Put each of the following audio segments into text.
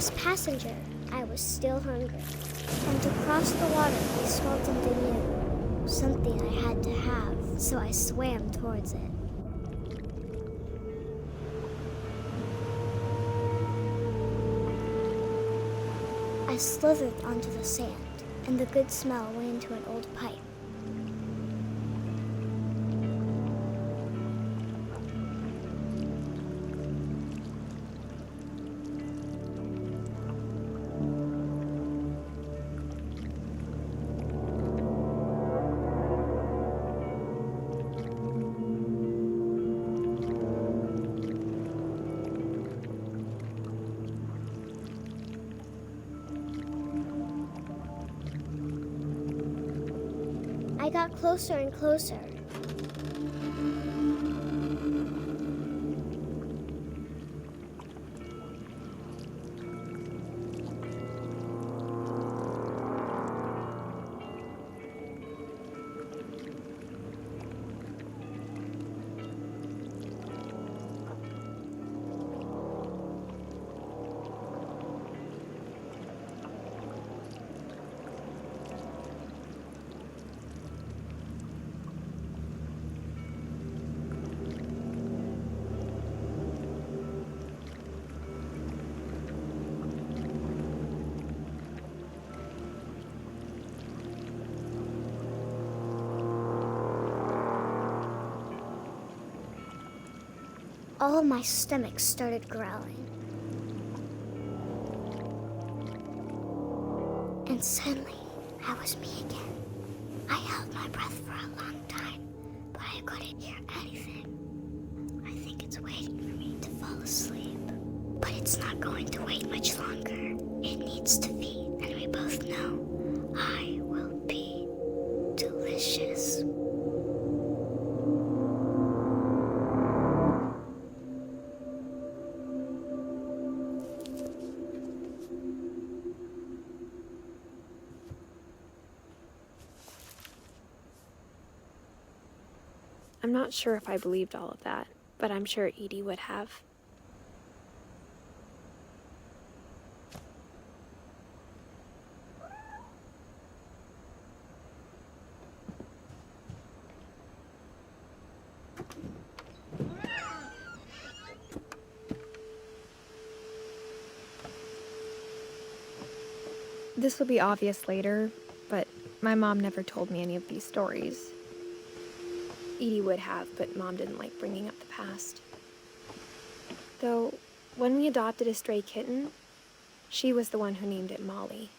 As passenger, I was still hungry, and to cross the water we swam into new, something I had to have, so I swam towards it. I slithered onto the sand, and the good smell went into an old pipe. I got closer and closer. All my stomach started growling. And suddenly, I was me again. I held my breath for a long time, but I couldn't hear anything. I think it's waiting for me to fall asleep. But it's not going to wait much longer. It needs to feed, and we both know I will be delicious. I'm not sure if I believed all of that, but I'm sure Edie would have. This will be obvious later, but my mom never told me any of these stories. Edie would have, but Mom didn't like bringing up the past. Though, when we adopted a stray kitten, she was the one who named it Molly.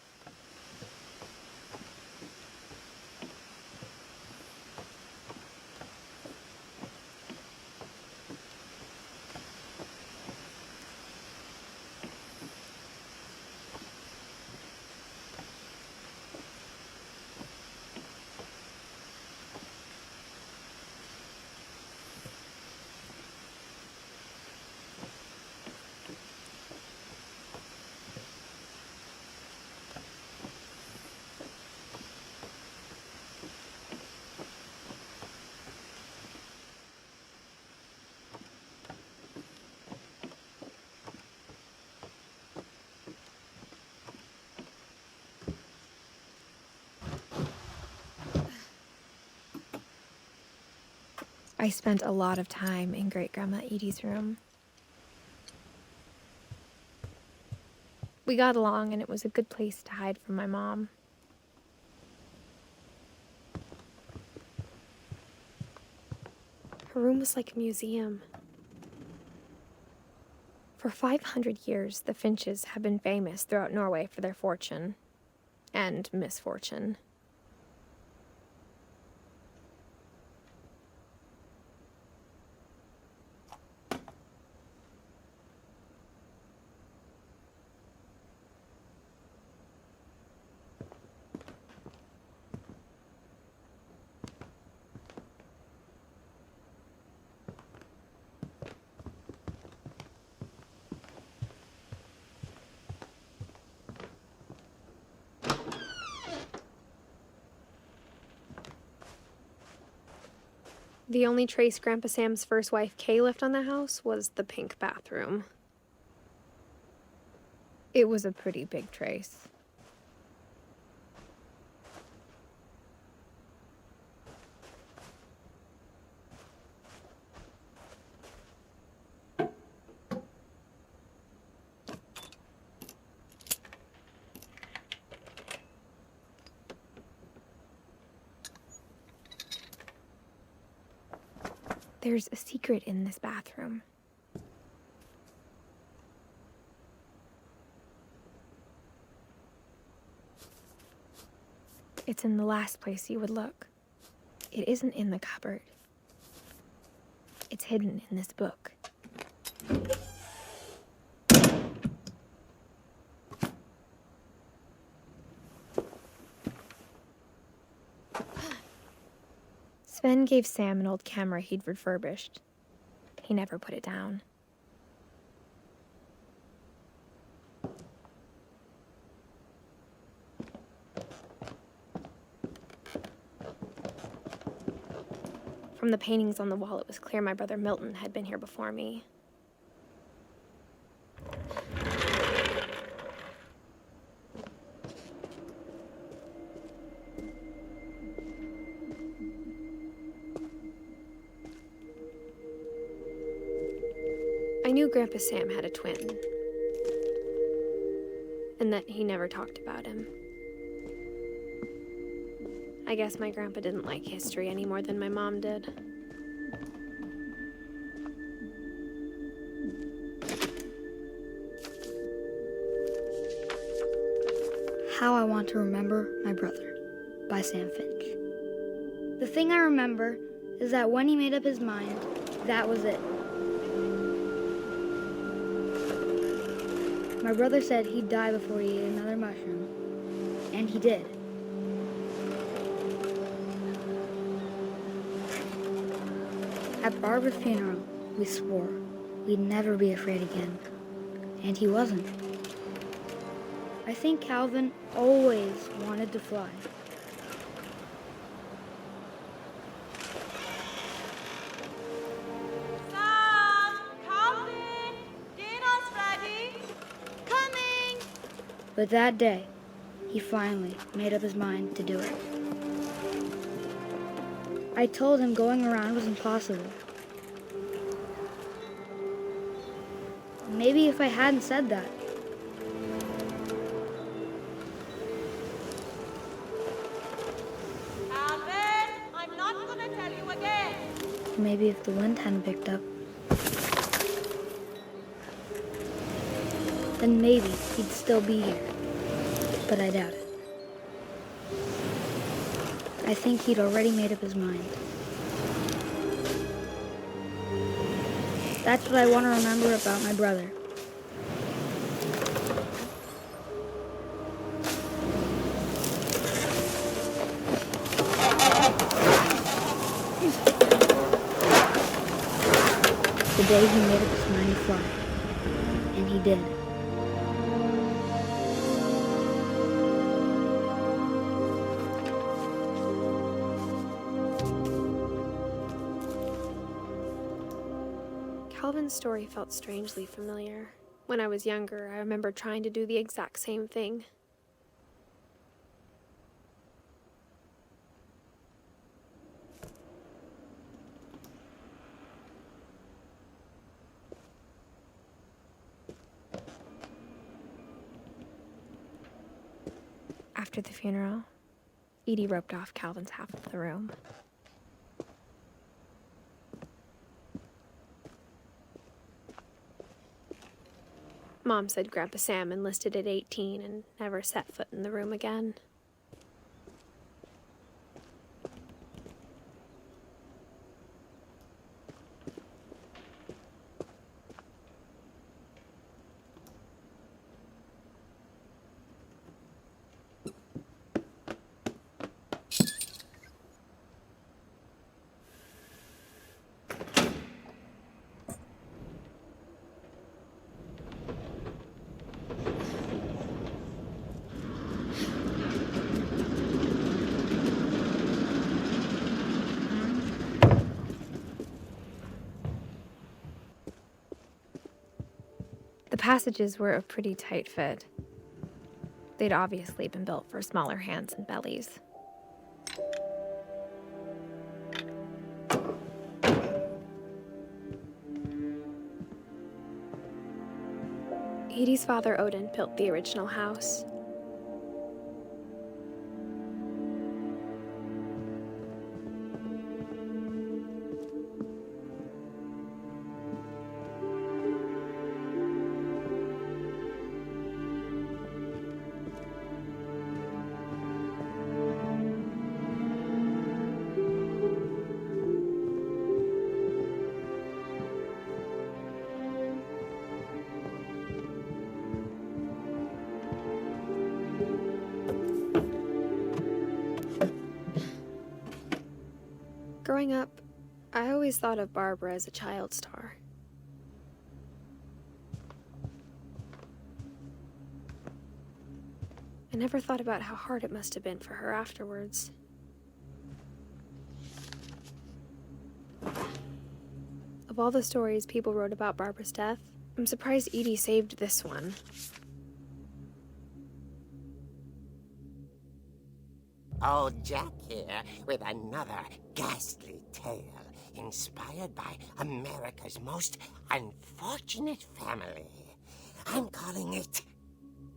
I spent a lot of time in Great-Grandma Edie's room. We got along, and it was a good place to hide from my mom. Her room was like a museum. For 500 years, the Finches have been famous throughout Norway for their fortune and misfortune. The only trace Grandpa Sam's first wife, Kay, left on the house was the pink bathroom. It was a pretty big trace. There's a secret in this bathroom. It's in the last place you would look. It isn't in the cupboard. It's hidden in this book. Sven gave Sam an old camera he'd refurbished. He never put it down. From the paintings on the wall, it was clear my brother Milton had been here before me. I knew Grandpa Sam had a twin, and that he never talked about him. I guess my grandpa didn't like history any more than my mom did. How I Want to Remember My Brother by Sam Finch. The thing I remember is that when he made up his mind, that was it. My brother said he'd die before he ate another mushroom, and he did. At Barbara's funeral, we swore we'd never be afraid again, and he wasn't. I think Calvin always wanted to fly. Sam! Calvin! Dinner's ready! Coming! But that day, he finally made up his mind to do it. I told him going around was impossible. Maybe if I hadn't said that, Calvin! I'm not gonna tell you again! maybe if the wind hadn't picked up, then maybe he'd still be here. But I doubt it. I think he'd already made up his mind. That's what I want to remember about my brother. The day he made up his mind to fly. And he did. Calvin's story felt strangely familiar. When I was younger, I remember trying to do the exact same thing. After the funeral, Edie roped off Calvin's half of the room. Mom said Grandpa Sam enlisted at 18 and never set foot in the room again. passages were a pretty tight fit. They'd obviously been built for smaller hands and bellies. Edie's father, Odin, built the original house. Growing up, I always thought of Barbara as a child star. I never thought about how hard it must have been for her afterwards. Of all the stories people wrote about Barbara's death, I'm surprised Edie saved this one. Old Jack here with another ghastly tale inspired by America's most unfortunate family. I'm calling it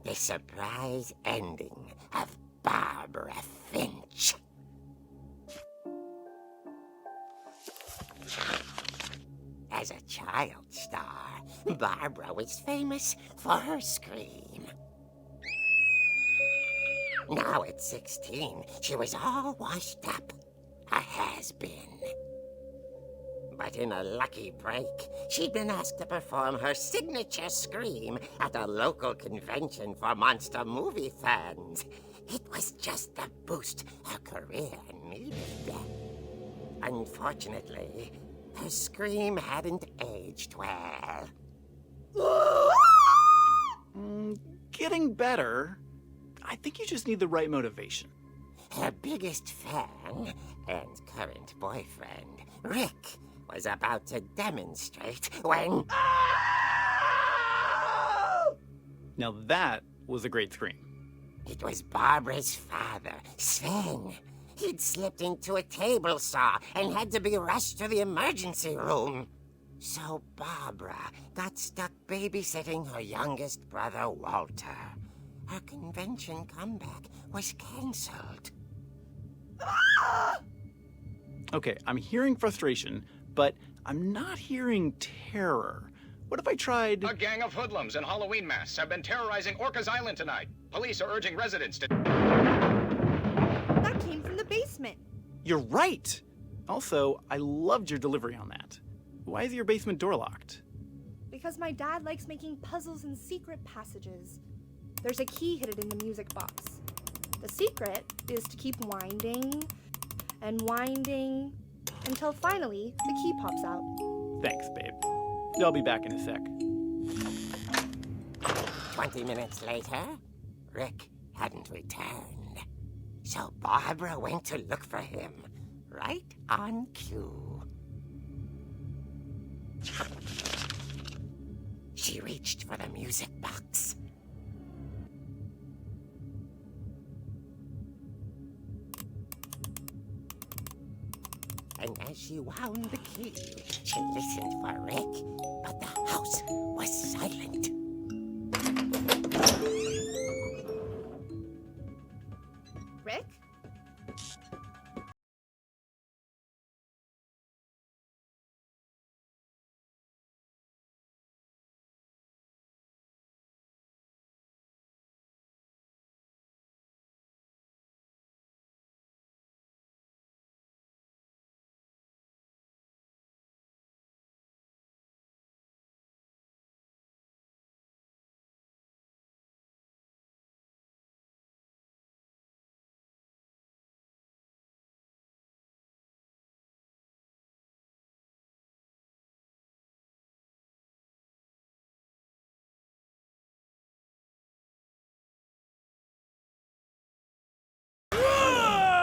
The Surprise Ending of Barbara Finch. As a child star, Barbara was famous for her scream. Now at 16, she was all washed up, a has-been. But in a lucky break, she'd been asked to perform her signature scream at a local convention for monster movie fans. It was just the boost her career needed. Unfortunately, her scream hadn't aged well. Getting better. I think you just need the right motivation. Her biggest fan and current boyfriend, Rick, was about to demonstrate when... Now that was a great scream. It was Barbara's father, Sven. He'd slipped into a table saw and had to be rushed to the emergency room. So Barbara got stuck babysitting her youngest brother, Walter. Her convention comeback was cancelled. Okay, I'm hearing frustration, but I'm not hearing terror. What if I tried... A gang of hoodlums in Halloween masks have been terrorizing Orcas Island tonight. Police are urging residents to... That came from the basement. You're right! Also, I loved your delivery on that. Why is your basement door locked? Because my dad likes making puzzles and secret passages. There's a key hidden in the music box. The secret is to keep winding and winding until finally the key pops out. Thanks, babe. I'll be back in a sec. 20 minutes later, Rick hadn't returned. So Barbara went to look for him, right on cue. She reached for the music box. And as she wound the key, she listened for Rick, but the house was silent. Rick?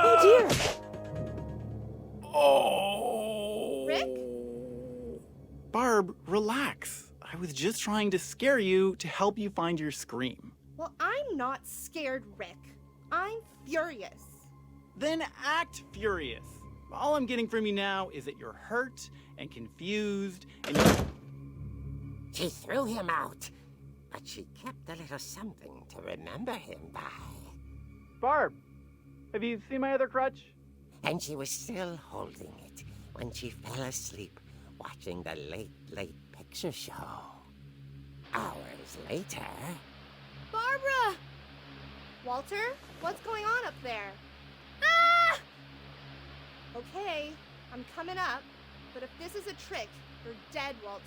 Oh dear! Oh! Rick? Barb, relax. I was just trying to scare you to help you find your scream. Well, I'm not scared, Rick. I'm furious. Then act furious. All I'm getting from you now is that you're hurt and confused and She threw him out, but she kept a little something to remember him by. Barb, have you seen my other crutch? And she was still holding it when she fell asleep watching the late picture show. Hours later... Barbara! Walter, what's going on up there? Ah! Okay, I'm coming up, but if this is a trick, you're dead, Walter.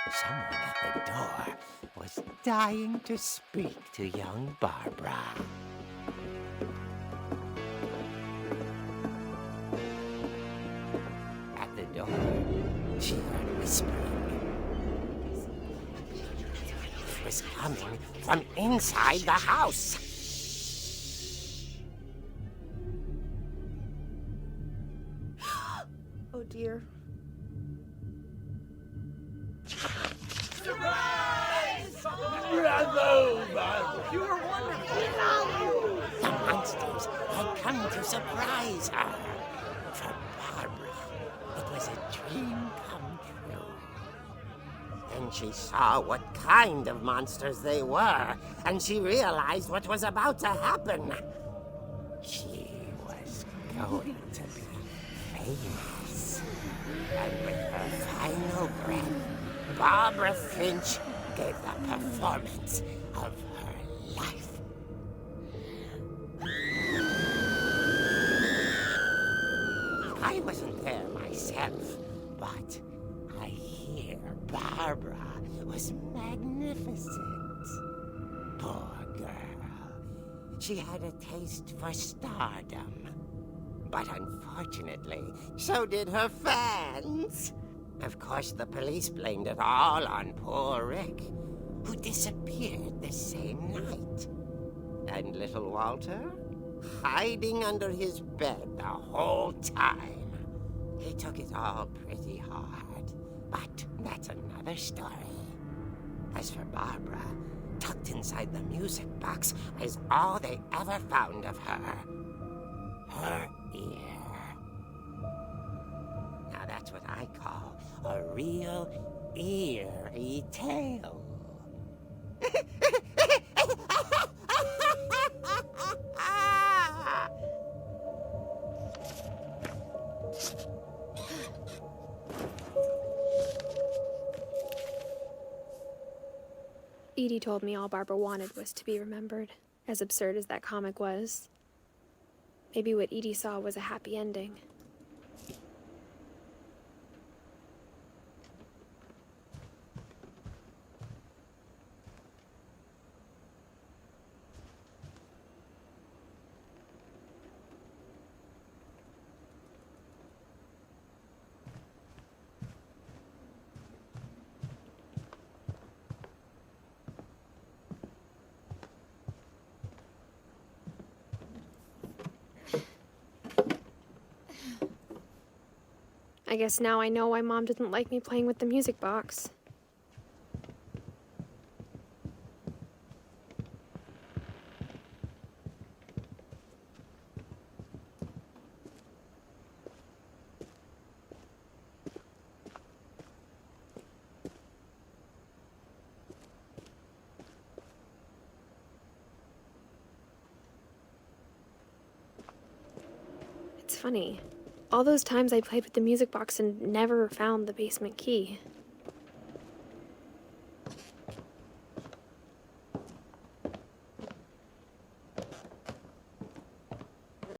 Someone at the door was dying to speak to young Barbara. from inside the house. Oh dear. The monsters had come to surprise her. For Barbara, it was a dream come true. Then she saw what kind of monsters they were, and she realized what was about to happen. She was going to be famous. And with her final breath, Barbara Finch gave the performance of her life. I wasn't there myself, but I hear Barbara was magnificent. Poor girl. She had a taste for stardom. But unfortunately, so did her fans. Of course, the police blamed it all on poor Rick, who disappeared the same night. And little Walter? Hiding under his bed the whole time. He took it all pretty hard, but that's another story. As for Barbara, tucked inside the music box is all they ever found of her. Her ear. Now that's what I call a real eerie tale. Edie told me all Barbara wanted was to be remembered, as absurd as that comic was. Maybe what Edie saw was a happy ending. I guess now I know why Mom didn't like me playing with the music box. It's funny. All those times I played with the music box and never found the basement key.